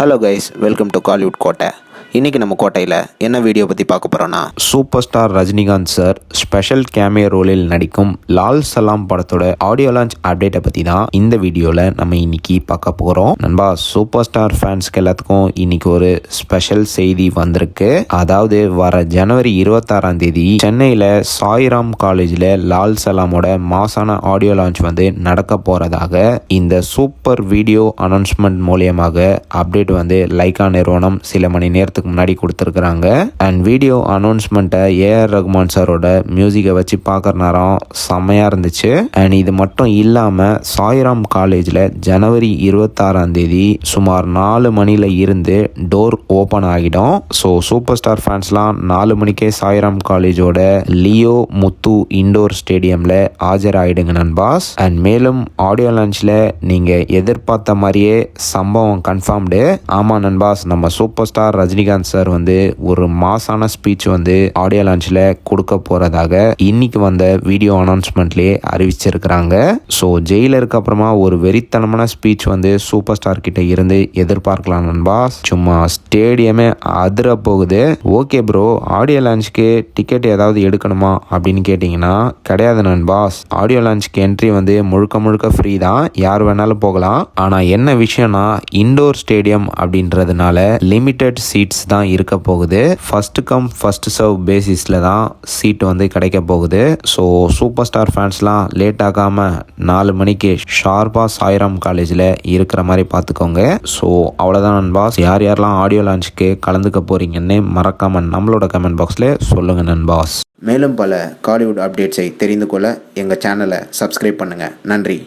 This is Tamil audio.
Hello guys, welcome to Kollywood கோட்டை. இன்றைக்கி நம்ம கோட்டையில் என்ன வீடியோ பற்றி பார்க்க போகிறோன்னா, super star Rajinikanth sir special cameo ரோலில் நடிக்கும் லால் சலாம் படத்தோட ஆடியோ லான்ச் அப்டேட்டை பற்றி தான் இந்த வீடியோவில் நம்ம இன்னைக்கு பார்க்க போகிறோம். நண்பா, சூப்பர் ஸ்டார் ஃபேன்ஸ்க்கு எல்லாத்துக்கும் இன்னைக்கு ஒரு ஸ்பெஷல் செய்தி வந்திருக்கு. அதாவது வர ஜனவரி 26 சென்னையில் சாய்ராம் காலேஜில் லால் சலாமோட மாசான ஆடியோ லான்ச் வந்து நடக்க போகிறதாக இந்த சூப்பர் வீடியோ அனௌன்ஸ்மெண்ட் மூலியமாக அப்டேட் வந்து லைகா நிறுவனம் சில மணி நேரத்துக்கு முன்னாடி கொடுத்துருக்குறாங்க. அண்ட் வீடியோ அனௌன்ஸ்மெண்ட்டை ஏஆர் ரகுமான் சாரோட மியூசிக்கை வச்சு பார்க்குற நேரம் செம்மையாக இருந்துச்சு. அண்ட் இது மட்டும் இல்லாமல் சாய்ராம் காலேஜில் ஜனவரி 26 சுமார் 4 மணியில் இருந்து டோர் ஓப்பன் ஆகிடும். ஸோ சூப்பர் ஸ்டார் ஃபேன்ஸ்லாம் 4 மணிக்கே சாய்ராம் காலேஜோட லியோ முத்து இண்டோர் ஸ்டேடியமில் ஆஜராகிடுங்க நண்பாஸ். அண்ட் மேலும் ஆடியோ லான்ச்சில் நீங்கள் எதிர்பார்த்த மாதிரியே சம்பவம் கன்ஃபார்ம்டு. ஆமாம் நண்பாஸ், நம்ம சூப்பர் ஸ்டார் ரஜினிகாந்த் சார் வந்து ஒரு மாசான ஸ்பீச் வந்து ஆடியோ லான்ச்சில் கொடுக்க போகிறதாக இன்னைக்கு வந்த வீடியோ அனௌன்ஸ்மெண்ட்லேயே அறிவிச்சிருக்கிறாங்க. ஸோ ஜெயிலருக்கு அப்புறமா ஒரு வெறித்தனமான ஸ்பீச் வந்து சூப்பர் ஸ்டார் கிட்ட இருந்து எதிர்பார்க்கலாம் நண்பாஸ். சும்மா ஸ்டேடியமே அதிர போகுது. ஓகே ப்ரோ, ஆடியோ லான்ச்சுக்கு டிக்கெட் ஏதாவது எடுக்கணுமா அப்படின்னு கேட்டிங்கன்னா கிடையாது நண்பாஸ். ஆடியோ லான்ச்சுக்கு என்ட்ரி வந்து முழுக்க ஃப்ரீ தான், யார் வேணாலும் போகலாம். ஆனால் என்ன விஷயம்னா, இண்டோர் ஸ்டேடியம் அப்படின்றதுனால லிமிட்டட் சீட்ஸ் தான் இருக்க போகுது. ஃபர்ஸ்ட் கம் ஃபர்ஸ்ட் சர்வ் பேசிஸில் தான் சீட் வந்து கிடைக்க போகுது. ஸோ சூப்பர் ஸ்டார் ஃபேன்ஸ்லாம் லேட் ஆகாமல் 4 மணிக்கு ஷார்ப்பாக சாய்ராம் காலேஜில் இருக்கிற மாதிரி பார்த்துக்கோங்க. ஸோ அவ்வளோதான் நண்பாஸ். யாரெல்லாம் ஆடியோ லான்ச்சுக்கு கலந்துக்க போகிறீங்கன்னு மறக்காமல் நம்மளோட கமெண்ட் பாக்ஸில் சொல்லுங்கள் நண்பாஸ். மேலும் பல காலிவுட் அப்டேட்ஸை தெரிந்து கொள்ள எங்கள் சேனலை சப்ஸ்கிரைப் பண்ணுங்கள். நன்றி.